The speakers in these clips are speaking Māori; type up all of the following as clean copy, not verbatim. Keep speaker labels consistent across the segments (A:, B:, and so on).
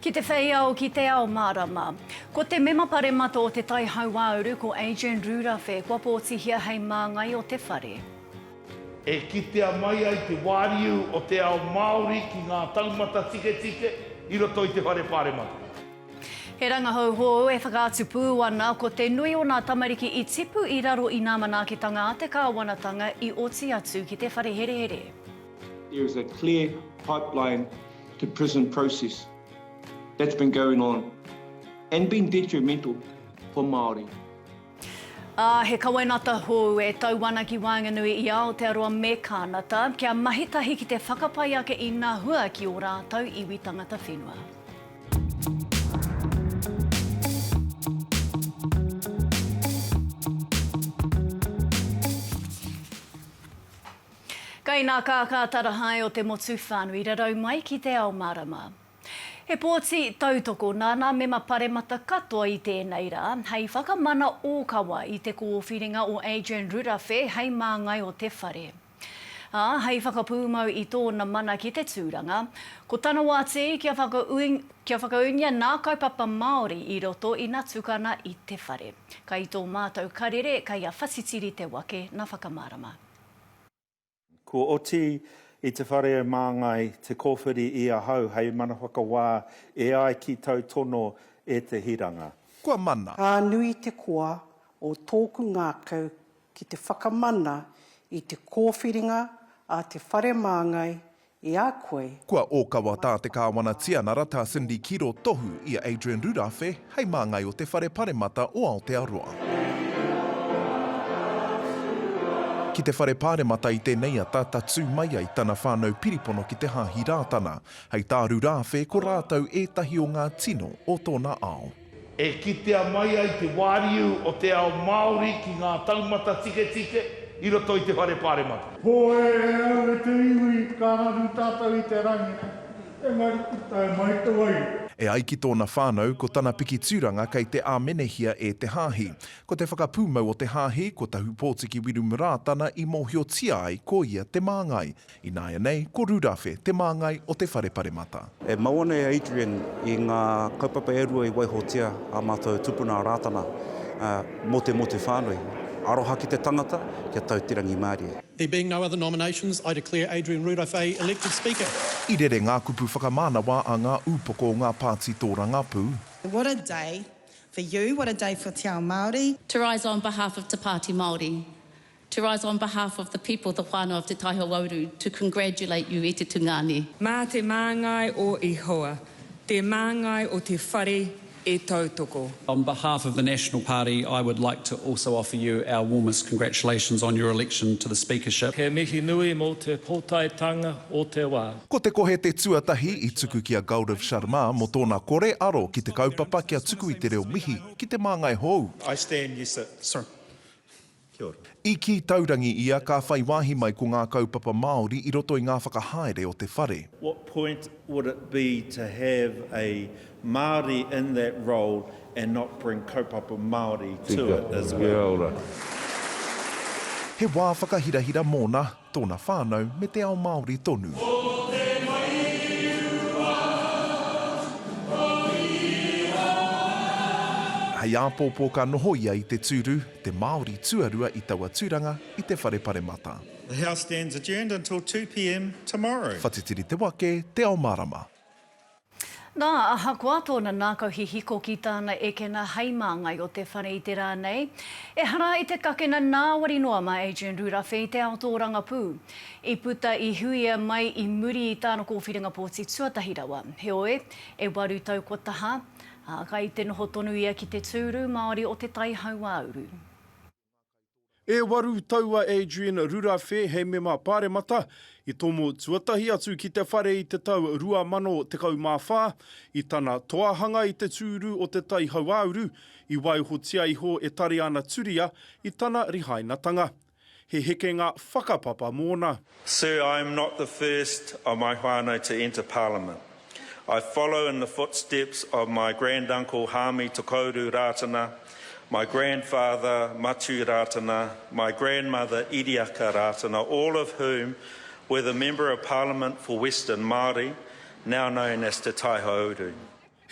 A: Ki te whei au ki Te Ao Mārama. Ko te Mema Paremata o te tai Hauāuru ko Adrian Rurawhe kua pōtihia hei Māngai o te Whare.
B: E kitea mai ai te wāriu o te ao Māori ki ngā taumata tike tike i roto i te whare Paremata.
A: He rangahau hou e whakaatu pū ana ko te nui o ngā tamariki i tipu i raro i ngā manaakitanga a te Kāwanatanga i Aotearoa ki te whare herehere.
C: There is a clear pipeline to prison process that's been going on and been detrimental for Māori.
A: He kawenata hou e tauana ki waenganui i Aotearoa me Kānata kia mahitahi ki te whakapai ake i ngā hua ki o rātou iwi tangata whenua. Kei nā kākātara hai o te motu whānui raro mai ki Te Ao Mārama. He pōti tautoko nāna Mema Paremata katoa i tēnei rā, hei whakamana ōkawa i te kōwhiringa o Adrian Rurawhe hei Māngai o te Whare. Hei whakapūmau i tōna mana ki te tūranga, ko tana wāti kia whakaunia nā kaupapa Māori i roto i ngā tukana i te Whare. Kai tō mātou karere, kai a whasitiri te wake na whakamārama.
D: Ko oti i te whare Māngai, te kōwhiri i a hau, hei mana whakawā, e ai ki tau tono e te hiranga.
E: Kua mana.
F: Ka nui te koa o tōku ngākau ki te whakamana i te kōwhiringa a te whare Māngai i a koe.
E: Kua ōkawa tā te Kāwanatanga rata Cindy Kiro tohu i a Adrian Rurawhe, hei Māngai o te whare Paremata o Aotearoa. Ki te whare Paremata i tēnei a tātatū mai ai tana whānau piripono ki te hāhi rātana, hei tā Rurawhe ko rātou ētahi o ngā tino o tōna ao.
B: E kitea mai ai te wāriu o te ao Māori ki ngā taumata tike tike i roto i te whare Paremata.
G: Hoi e te iwi, kānaru tātou i te rangi, e mai mai wai.
E: E ai ki tōna whānau ko tana piki tūranga kei te āmenehia e te hāhi. Ko te whakapūmau o te hāhi, ko tahu pōtiki wirumu rātana i mōhiotia ai ko ia te Māngai. I nāia nei, ko Rurawhe te Māngai o te whare Paremata.
H: E maone Adrian i ngā kaupapa e rua i waihotia a mātou tupuna rātana mō te whānui. Aroha ki te tangata, kia tautirangi Māori.
I: There being no other nominations, I declare Adrian Rurawhe elected Speaker.
E: I rere ngā kupu whakamānawa a ngā upoko o ngā pāti tō rangapū.
J: What a day for you, what a day for Te Ao Māori.
K: To rise on behalf of Te Pāti Māori, to rise on behalf of the people, the whānau of Te Hauāuru, to congratulate you e te tungane.
L: Mā te Māngai o Ihoa, te Māngai o te Whare e tautoko.
M: On behalf of the National Party, I would like to also offer you our warmest congratulations on your election to the speakership.
N: He mihi nui mō te pōtihia o te wā.
E: Ko te kohe te tuatahi i tuku ki a Gaurav Sharma mō tōna kore aro ki te kaupapa kia tuku i te reo mihi ki te Māngai hou.
O: I stand, you sit.
M: Sir.
O: Kia ora.
E: I ki taurangi ia ka whai wāhi mai ko ngā kaupapa Māori i roto i ngā whakahaere o te whare.
D: What point would it be to have a Māori in that role and not bring kaupapa Māori to it as well?
E: He wā whakahirahira mōna, tōna whānau me te ao Māori tonu. Hei āpōpō ka noho ia i te tūru, te Māori tuarua i taua tūranga i te whare Paremata.
O: The House stands adjourned until 2 p.m. tomorrow.
E: Whatitiri te wake, Te Ao Mārama.
A: Nā, aha kua tōna nākau hi hiko ki tāna e kena hei Māngai o te whare i te rānei. E hara i te kakena nāwari noa ma Adrian Rurawhe i te ao tō rangapū. I puta i huia mai i muri i tāna kōwhiringa pōti tuatahi rawa. He oe, e waru tau ko taha, kai te noho tonu ia ki te tūru Māori o te tai Hauāuru.
P: E waru taua Adrian Rurawhe hei Mema Paremata i tomo tuatahi atu ki te whare i te tau 2014 i tana toahanga i te tūru o te tai Hauāuru i waihotia iho e tari ana turia i tana rihainatanga. He heke ngā whakapapa mōna.
Q: Sir, I am not the first of my whānau to enter Parliament. I follow in the footsteps of my granduncle Hami Tokoru Rātana, my grandfather Matu Rātana, my grandmother Iriaka Rātana, all of whom were the Member of Parliament for Western Māori, now known as Te Hauāuru.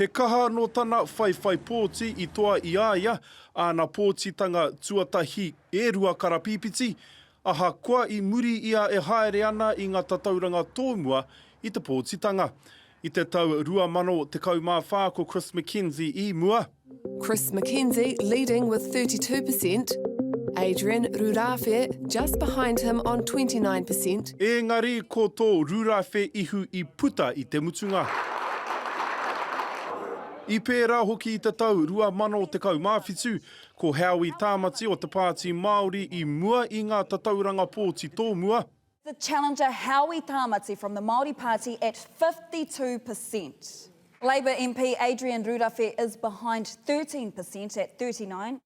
P: He kaha no tana whai pōti I toa I aia, ana pōtitanga tuatahi e rua karapipiti, aha koa I muri ia e haere ana I ngā tatauranga tōmua I te pōtitanga. I te tau 2014 ko Chris McKenzie I mua.
R: Chris McKenzie leading with 32%. Adrian Rurawhe just behind him on 29%.
P: Engari ko tō Rurawhe ihu I puta I te mutunga. I pērā hoki I te tau 2015 ko Howie Tāmati o te Pāti Māori I mua I ngā tatauranga pōti tōmua.
S: The challenger Howie Tāmati from the Māori Party at 52%. Labour MP Adrian Rurawhe is behind 13% at 39%.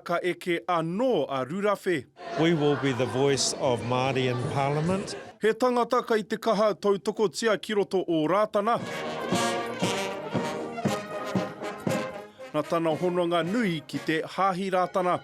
P: Ka eke anō a Rurawhe.
T: We will be the voice of Māori in Parliament.
P: He tangata kai te kaha tautoko tia ki roto o rātana. Nā tana hononga nui ki te hāhi rātana.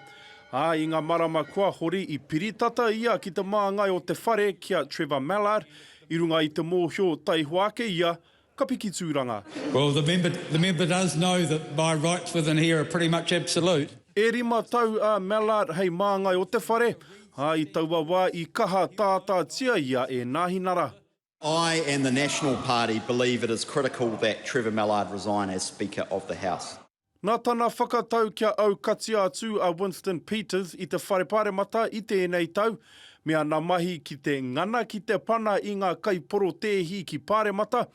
P: I ngā marama kua hori I piritata ia ki te Māngai o te Whare kia Trevor Mallard, I runga I te mōhio tai huake ia, ka piki tūranga.
U: Well, the member does know that my rights within here are pretty much absolute.
P: E rima tau a Mallard hei Māngai o te Whare, I taua wā I kaha tātā tia ia e nāhinara.
V: I and the National Party believe it is critical that Trevor Mallard resign as Speaker of the House.
P: Nā tana whakatau kia au kati atu a Winston Peters I te whare Paremata I tēnei tau, mea nā mahi ki te ngana ki te pana I ngā kaiporo tēhi ki Paremata,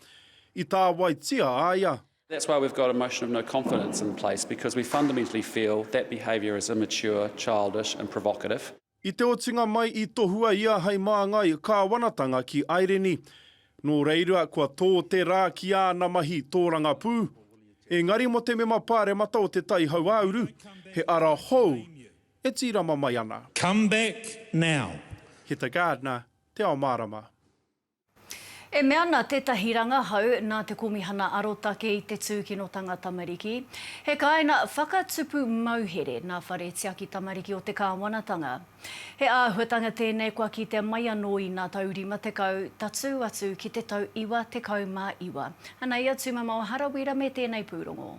P: I tā waitia aia.
M: That's why we've got a motion of no confidence in place, because we fundamentally feel that behaviour is immature, childish and provocative.
P: I te otinga mai I tohua ia hei Māngai Kāwanatanga ki Aireni. Nō reira kua tō te rā ki āna mahi tōranga pū. Engari mo te mema Paremata o te tai Hauāuru, he ara hou, e tīrama mai ana.
U: Come back now.
P: He te Gardner, Te Ao Mārama.
A: E mea nā tētahi rangahau nā te komihana arotake I te tūkinotanga tamariki. He kaina whakatupu mauhere nā whare tiaki tamariki o te Kāwanatanga. He āhuatanga tēnei kua ki te mai anō I nā taurima te kau, tatu atu ki te tau iwa te kau mā iwa. Ana ia tūmama o harawira me tēnei pūrongo.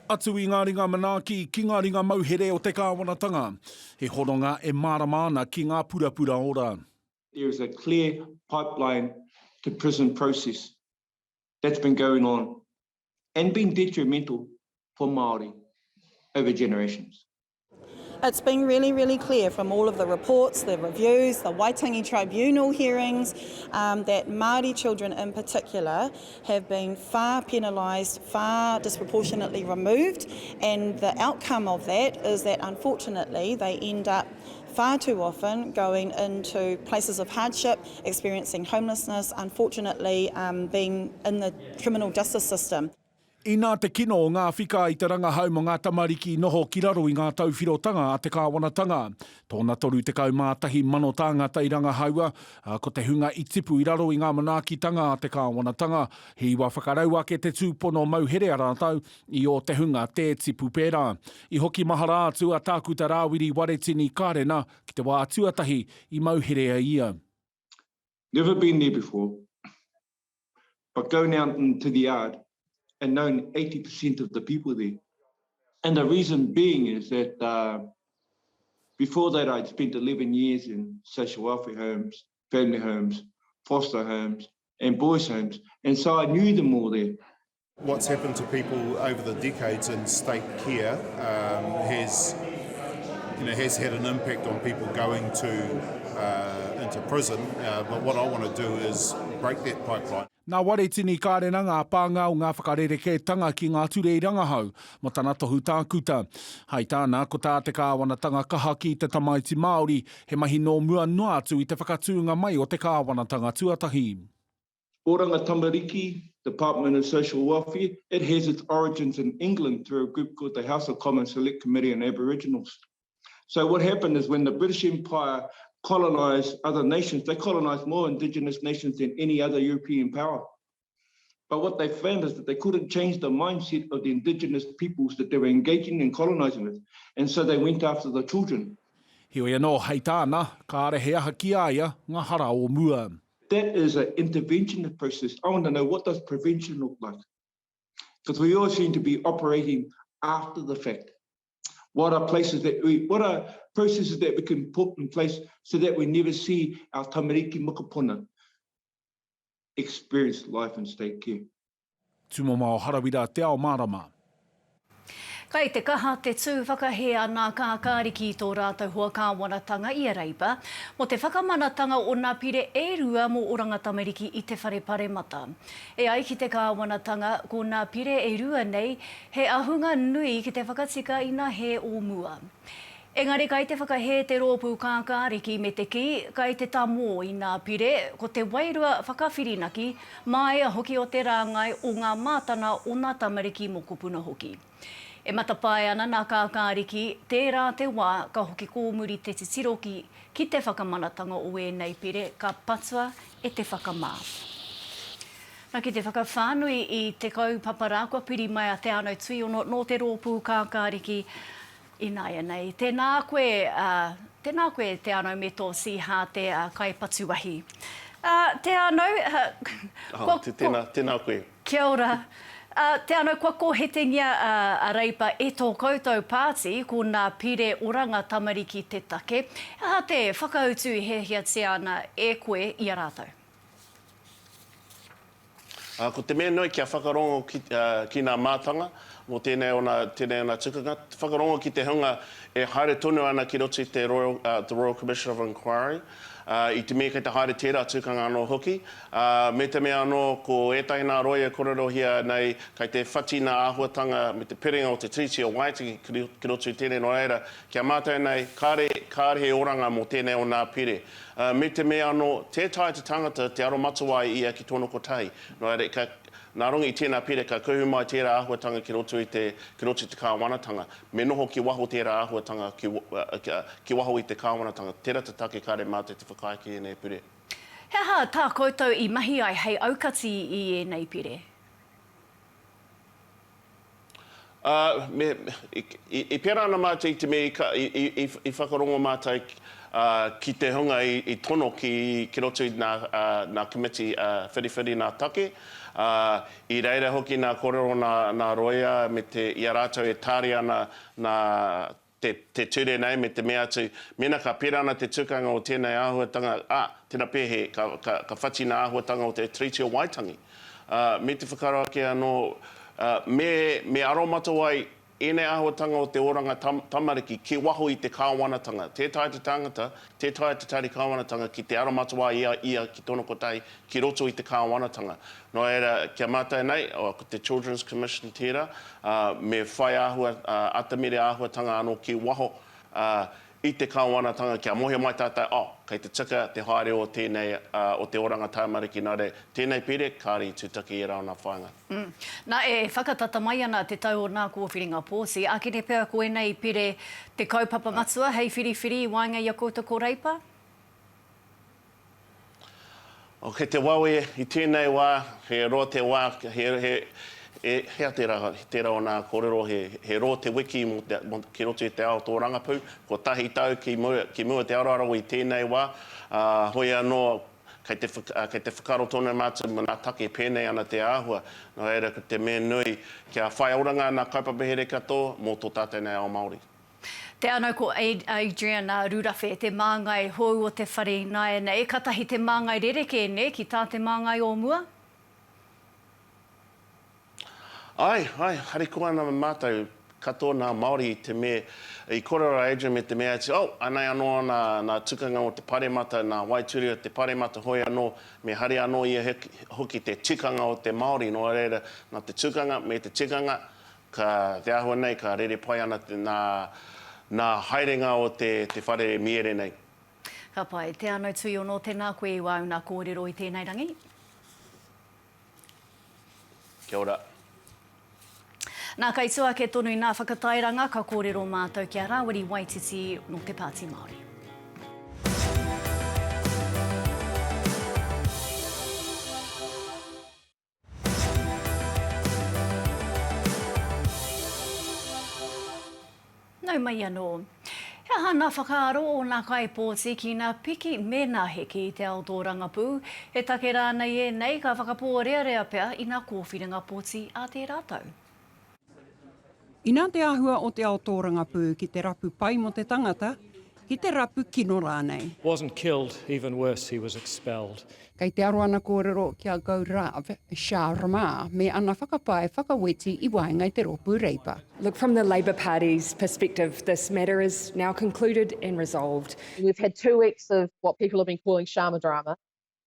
W: Atu I ngā ringa manaaki ki ngā ringa mauhere o te Kāwanatanga. He horonga e mārama ana ki ngā purapura ora.
C: There is a clear pipeline to prison process that's been going on and been detrimental for Māori over generations.
J: It's been really, really clear from all of the reports, the reviews, the Waitangi Tribunal hearings, that Māori children in particular have been far penalised, far disproportionately removed, and the outcome of that is that unfortunately they end up far too often going into places of hardship, experiencing homelessness, unfortunately being in the criminal justice system.
W: I nā te kino o ngā whika I te rangahau mo ngā tamariki noho ki raro I ngā tauwhirotanga a te Kāwanatanga. Tōna toru te kaumātahi mano tāngata I rangahaua, ko te hunga I tipu I raro I ngā manaakitanga a te Kāwanatanga. He wa whakarau ake te tūpono mauhere a rātou I o te hunga te tipu pērā. I hoki mahara atu a tāku te rāwiri Whare tini kārena ki te wā tuatahi I mauhere a ia.
C: Never been there before, but going out into the yard and known 80% of the people there. And the reason being is that before that I'd spent 11 years in social welfare homes, family homes, foster homes and boys' homes, and so I knew them all there.
X: What's happened to people over the decades in state care has had an impact on people going into prison, but what I want to do is break that pipeline.
W: Nā ware tini kārena ngā pānga o ngā whakarereke-tanga ki ngā ture I rangahau, mo tāna tohu tākuta. Hei tāna, ko tā te Kāwanatanga kaha ki te tamaiti Māori, he mahi no mua noa atu I te whakatūnga mai o te Kāwanatanga tuatahi.
C: Oranga Tamariki, Department of Social Welfare, it has its origins in England through a group called the House of Commons Select Committee on Aboriginals. So what happened is when the British Empire colonised other nations, they colonised more indigenous nations than any other European power. But what they found is that they couldn't change the mindset of the indigenous peoples that they were engaging and colonising with. And so they went after the children.
W: Hioi anō, hei tāna, ka arehe aha ki aia, ngā hara o mua.
C: That is an intervention process. I want to know, what does prevention look like? Because we all seem to be operating after the fact. What are processes that we can put in place so that we never see our tamariki mokopuna experience life in state care?
W: Tumoma o Harawira, Te Ao Mārama.
A: Kai te kaha te tū whakahea nā kākāriki tō rātou hua Kāwanatanga i a reipa, mo te whakamanatanga o nā pire e rua mo oranga tamariki i te whare Paremata. E ai ki te Kāwanatanga, ko nā pire e rua nei, he ahunga nui ki te whakatika i nā he o mua. Engari kai te whakahe te rōpū kākāriki me te ki, kai te tamo i nā pire, ko te wairua whakawhirinaki, mai a hoki o te rāngai o ngā mātana o nā tamariki mo kupuna hoki. E matapai ana nā kākāriki, tērā te wā ka hoki kōmuri te titiroki ki te whakamanatanga o nei pire, ka patua e te whakamā. Nā ki te whakawhānui i te kaupapa rākua piri mai a te anau tui ono no te rōpū kākāriki i nāia nei. Tēnā koe te anau me tō si hā te kaipatuahi. Te anau...
B: Tēnā koe.
A: Kia ora. Te anau, kua kōhetengia a reipa e tō koutou pāti ko nā pire oranga tamariki te take. Te whakautu i hehia te ana e koe i a rātou.
B: Ko te mea noi kia whakarongo ki nā mātanga, mo tēnei ona tukanga. Whakarongo ki te hunga e haere tonu ana ki roto i te Royal Commission of Inquiry. I te mea kei te haere tērā tukanga anō hoki. Me te mea anō ko ētahi nā roia kororohia nei kei te whati nā āhuatanga me te piringa o te triti o Waitiki ki roto i tēnei no reira. Kia mātai nei, kāre he oranga mo tēnei o nā pire. Me te mea anō, tētai te tangata te aro matawai ia ki tōna kotahi. No reira, nā rongi i tēnā pire ka kuhu mai tērā āhuatanga ki roto i te Kāwanatanga. Me noho ki waho tērā āhuatanga ki waho i te Kāwanatanga. Tērā te take kāre mātai te whakaiki e nei pire.
A: Hea tā koutou i mahi ai hei aukati i e nei pire?
B: I pēra ana mātai te me i whakarongo mātai ki te hunga i tono ki roto i nā committee whiriwhiri nā take. I reira hoki nā korero nā roia me te i a rātou e tāri ana te ture nei me te mea atu. Mena ka pēra ana te tukanga o tēnei āhuatanga, tēnā pēhe, ka whati nā āhuatanga o te Treaty o Waitangi. Me te whakaroa ki anō, me aromatawai ēnei āhuatanga o te oranga tamariki ki waho i te Kāwanatanga. Tētai te tangata, tētai te tari Kāwanatanga ki te aromatawai ia ki tono kotai ki roto i te Kāwanatanga. No era kia mātai nei, o te Children's Commission tērā, me whai atamire āhuatanga anō ki waho i te Kāwanatanga kia mohe mai tātai, kei te tika te haere o tēnei, o te oranga tamariki nare, tēnei pire, kāri tūtaki i rau nā whainga.
A: Nā e whakatata mai ana te tau o nā kōwhiringa pōsi, a kene pēr koe nei pire te kaupapa matua, hei whiriwhiri i waenga i a koutou ko reipa?
B: Kei te wawe i tēnei wā, he roa te wā, hea tērā o nā kōrero, he roa te wiki ki roto i te ao tō rangapū, ko tahi tau ki mua te aroaro i tēnei wā, hoi anō kei te whakaro tōna mātua nā take pēnei ana te āhua, no era ko te mea nui kia whai auranga nā kaupapehere katoa mō tō tātai nei ao Māori.
A: Te anau ko Adrian Rurawhe, te Māngai hou o te whare nāia nei, katahi te Māngai rereke ne ki tā te Māngai o mua?
B: Ai, hari kua ana mātou katoa nā Māori te mea, i korora Adrian me te mea ati, anai anō nā tukanga o te Paremata, nā waituri o te Paremata hoi anō, me hari anō ia hoki te tikanga o te Māori, no reira, nā te tukanga, me te tikanga, ka te ahua nei, ka rere pai ana nā haerenga o te whare miere nei.
A: Ka pai, te anau tui ono tēnā koe i wau nā kōrero i tēnei rangi.
B: Kia ora.
A: Nā kaitua ke tonu i nā whakatairanga, ka kōrero mātou kia rāwari waititi no te Pāti Māori. Nau mai anō. Kia hana whakaaro o nā kaipōti ki nā piki mena heki te ao tō rangapū. He take rānei e nei ka whakapō rea pea i nā kōwhiringa pōti a te rātou.
F: I nā te āhua o te ao tō rangapū ki te rapu pai mo te tangata, ki te rapu kino rānei.
N: Wasn't killed, even worse, he was expelled.
G: Kei te aro ana kōrero kia Rurawhe, Rama, me ana whakapai whakaweti I waengai te rōpū reipa.
H: Look, from the Labour Party's perspective, this matter is now concluded and resolved.
I: We've had 2 weeks of what people have been calling shama drama,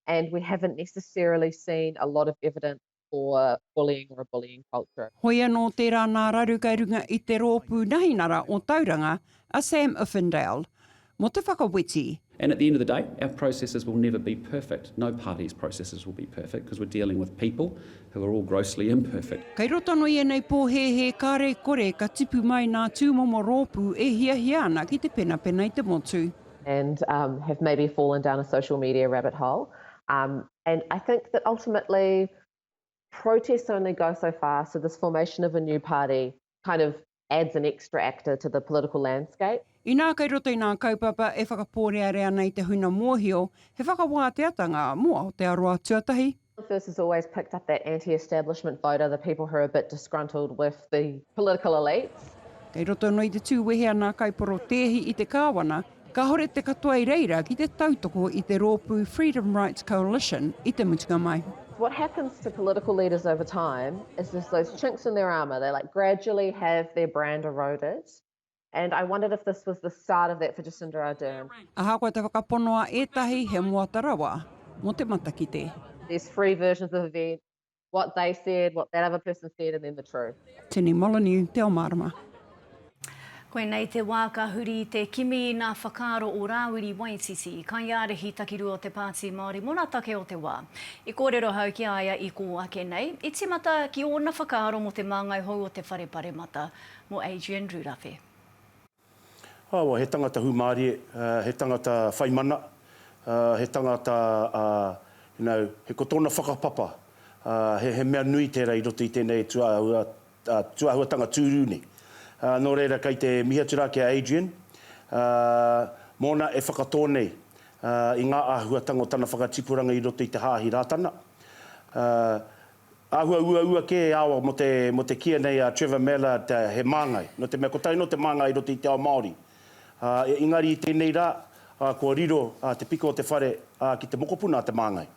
I: and we haven't necessarily seen a lot of evidence for bullying or a bullying culture.
F: Hoi anō tērā nā raru kai runga I te rōpū nahinara o Tauranga, a Sam Uffindale. Mo te whakaweti.
M: And at the end of the day, our processes will never be perfect. No party's processes will be perfect because we're dealing with people who are all grossly imperfect.
F: Kei rotano I nei pōhehe kāre kore ka tipu mai nā tūmomo rōpū e hia ana ki te pena I te motu.
I: And have maybe fallen down a social media rabbit hole. And I think that ultimately protests only go so far, so this formation of a new party kind of adds an extra actor to the political landscape.
F: I nā kei roto I nā kaupapa e whakaporea nei te huna mōhio, he whakawāteatanga mo Aotearoa tuatahi.
I: First has always picked up that anti-establishment voter, the people who are a bit disgruntled with the political elites.
F: Kei roto noi te tūwehea nā kaiporo tehi I te kāwana, ka hore te katoa I reira ki te tautoko I te rōpū Freedom Rights Coalition I te mutunga mai.
I: What happens to political leaders over time is there's those chinks in their armour. They gradually have their brand eroded. And I wondered if this was the start of that for Jacinda Ardern.
F: Aha koe te whakaponoa etahi he moatarawa, mo te matakite.
I: There's 3 versions of events, what they said, what that other person said, and then the truth.
F: Tēnei Molyneux, Te Ao Mārama.
A: Koe nei te wā ka huri te kimi nā whakaaro o rāwiri waititi, kai ārehi takiru o te Pāti Māori mona take o te wā. I kōrero hau ki aia I kō ake nei, I timata ki ōna whakaaro mo te Māngai hou o te Whare Paremata, mo Adrian Rurawhe.
Y: He tangata humārie, he tangata whaimana, he tangata, he kotona whakapapa, he mea nui tērā I roto I tēnei tuahuatanga tūrūne. Nō reira kei te mihatura ki Adrian, mōna e whakatōnei I ngā āhuatanga o tana whakatipuranga I roto I te hāhi rātana. Āhua ua ke awa mo te kia nei a Trevor Miller he Māngai, no te mea kotai no te Māngai I roto I te ao Māori. Ingari I tēnei rā, kua riro te piko o te whare ki te mokopuna te Māngai.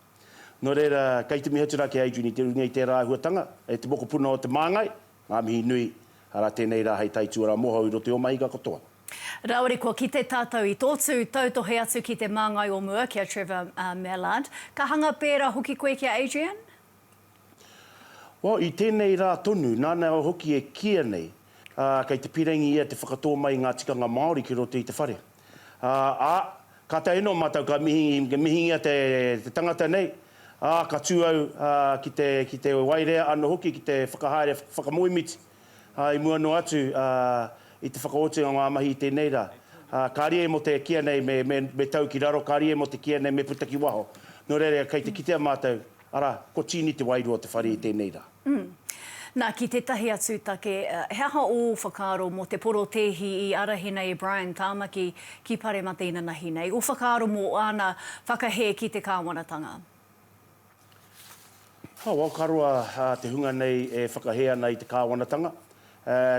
Y: Nō reira, kei te mihatura ki Adrian I te runga I tērā āhuatanga, e te mokopuna o te Māngai, ngā mihi nui, ara tēnei rā hei taitua rā mohau I roto o mai ka katoa.
A: Raore kua ki te tātou I tōtu tautohe atu ki te Māngai o mua kia Trevor Mallard. Ka hanga pēra hoki koe kia Adrian?
Y: I tēnei rā tonu, nāna o hoki e kia nei, kei te pirengi ia te whakatō mai ngā tikanga Māori ki roto I te whare. Ka te eno mātou ka mihingia te tangata nei, ka tūau ki te wairea anō hoki ki te whakahaere whakamoimiti. I mua no atu I te whakaote o ngā mahi I tēnei rā. Kārie mo te kia nei me tau ki raro, kārie mo te kia nei me putaki waho. Nō reira, kei te kitea mātou, ara, ko tini te wairua te whare I tēnei rā.
A: Nā, ki te tahi atu take, he aha o whakaaro mo te poro tehi I arahi nei Brian Tāmaki ki Paremata ina nahi nei. O whakaaro mo ana whakahe ki te Kāwanatanga.
Y: Karoa te hunga nei e whakahea nei te Kāwanatanga.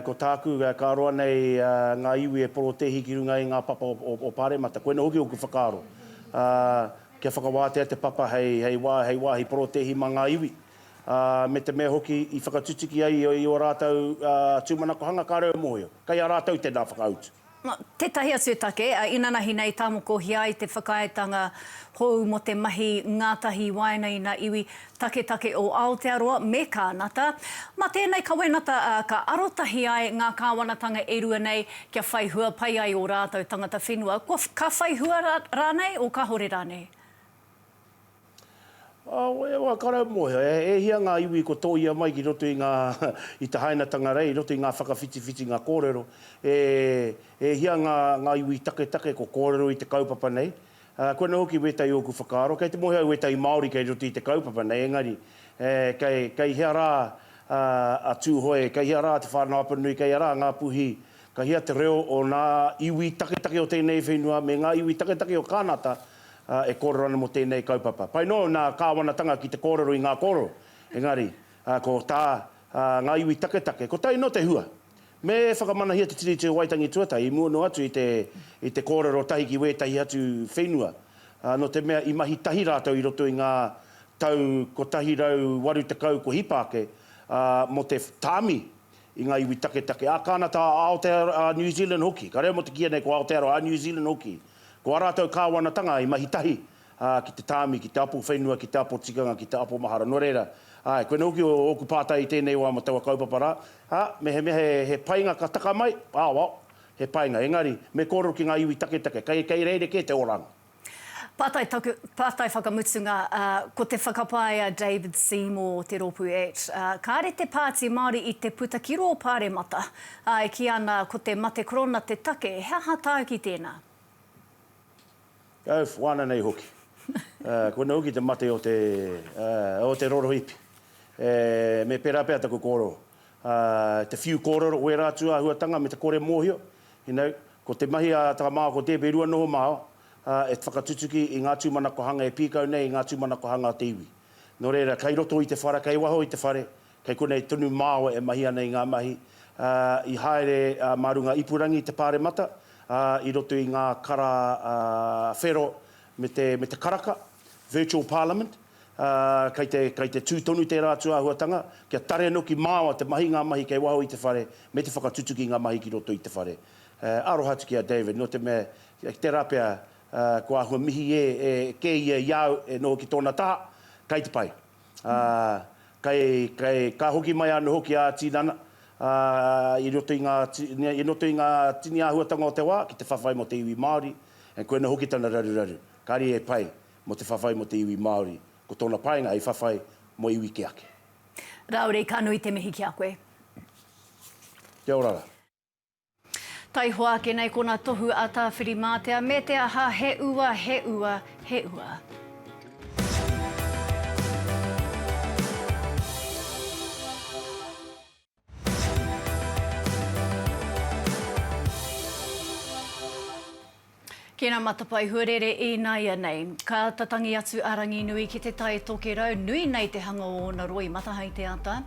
Y: Ko tāku ka roa nei ngā iwi e poro tehi ki runga I ngā papa o Paremata. Koe na hoki o ku whakaaro. Kia whakawātea te papa hei wāhi poro tehi ma ngā iwi. Me te mea hoki I whakatutiki ai I o rātou tūmanako hanga ka reo mohio. Kai a rātou tēnā whakautu.
A: Te tahi atu take, ina nahi nei tāmoko hia I te whakaetanga hou mo te mahi ngātahi waenai na iwi take o Aotearoa me Kānata. Ma tēnei kawenata ka arotahi ai ngā Kāwanatanga e rua nei kia whaihua pai ai o rātou tangata whenua. Ka whaihua rānei o ka hore rānei?
Y: Ka rau mohe, e hia ngā iwi ko tōia mai ki roto I te hainatanga rei, roto I ngā whakawhiti ngā kōrero. E hia ngā iwi take ko kōrero I te kaupapa nei. Koe na hoki wetai o ku whakaaro, kei te mohe au wetai Māori kei roto I te kaupapa nei, engari. Kei hea rā a tūhoe, kei hea rā te whanau apanui, kei hea rā ngā puhi ka hia te reo o nā iwi taketake o tēnei whenua, me ngā iwi taketake o Kānata, e kōrero ana mo tēnei kaupapa. Pai no, nā Kāwanatanga ki te kōrero i ngā kōrero, engari, ko tā ngā iwi taketake, ko tai no te hua. Me whakamana hia te tiri te waitangi tuatai, i mua no atu i te kōrero tahi ki wētahi atu whenua. No te mea i mahitahi rātou i roto i ngā tau ko tahi rau waru te kau ko hipake, mo te tāmi i ngā iwi taketake. A Kānata Aotearoa New Zealand hoki, ka reo mo te kia nei ko Aotearoa New Zealand hoki. Ko a rātou Kāwanatanga i mahitahi ki te tāmi, ki te apo whenua, ki te apo tikanga, ki te apo mahara. No reira, koe na hoki o oku pātai i tēnei wā mo taua kaupapara, me he painga ka taka mai, he painga, engari, me kōrero ki ngā iwi taketake, kei reire ke te oranga.
A: Pātai whakamutunga, ko te whakapai a David Seymour te ropu et. Kāre te Pāti Māori i te putakiro o Paremata, ki ana ko te mate korona te take, hea tāu ki tēnā?
Y: Wāna nei hoki. Ko na hoki te mate o te roro hipi. Me pera pēr taku kōrero. Te whiu kōrero o e rātua huatanga me te kore mōhio. Ko te mahi a takamā ko te berua noho māo. E whakatutuki i ngā tūmanakohanga e pīkau nei, i ngā tūmanakohanga te iwi. No reira, kei roto i te whare, kei waho i te whare, kei konei tunu māo e mahi ana i ngā mahi. I haere marunga ipurangi te Paremata, i roto i ngā kara whero me te karaka, virtual parliament, kei te tūtonu te rātua huatanga, kia tare noki māo te mahi ngā mahi kei waho i te whare, me te whakatutuki ngā mahi ki roto i te whare. Arohatu ki a David, no te me, te rapea, ko ahua mihi ke ia iau e noho ki tōna taha, kai te pai. Ka hoki mai anu hoki a tīnana, i roto i ngā tini āhuatanga o te wā, ki te whawhai mo te iwi Māori, e koe na hoki tana raru. Kari e pai mo te whawhai mo te iwi Māori, ko tōna painga i whawhai mo iwi ke ake.
A: Raure, ka nui te mihi ki a koe.
Y: Kia ora.
A: Tai hoa ke nei kona tohu a tā whirimātea me te aha he ua, he ua, he ua. Kena matapai herehere e nai nei. Ka tatangi atu a ranginui ki te tai toke rau, nui nei te hanga o na roi matahai te ata.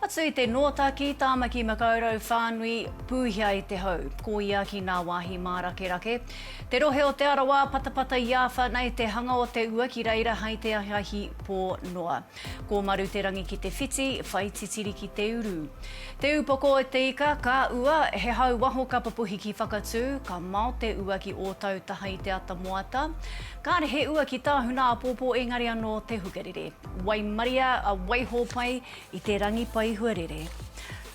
A: Atu i te nōtaki, tāmaki makaurau whānui, pūhia i te hau. Ko ia ki ngā wāhi mārake. Te rohe o te arawa, patapata iāwha nei te hanga o te ua ki reira hei te ahahi pō noa. Ko maru te rangi ki te whiti, whai titiri ki te uru. Te upoko o te ika, ka ua, he hau waho ka papuhi ki whakatū, ka mau te ua ki o tau taha i te ata moata. Kāre he ua ki tāhuna a pōpō engari anō te hukarere. Wai maria a waiho pai i te rangi pai huarere.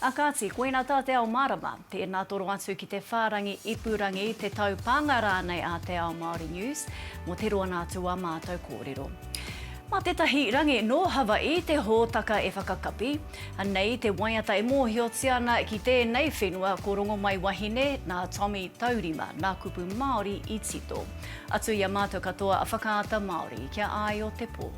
A: Akati, koena tā Te Ao Mārama, tēnā toro atu ki te whārangi ipurangi te tau pāngara nei a Te Ao Māori News, mo te roa nātu a mātou kōrero. Mā tētahi rangi no Hawaii te hōtaka e whakakapi, anei te waiata e mōhiotiana ki tēnei whenua ko rongo mai wahine nā Tommy Taurima, nā kupu Māori i Tito. Atu ia mātou katoa a whakaata Māori, kia ai o te pō.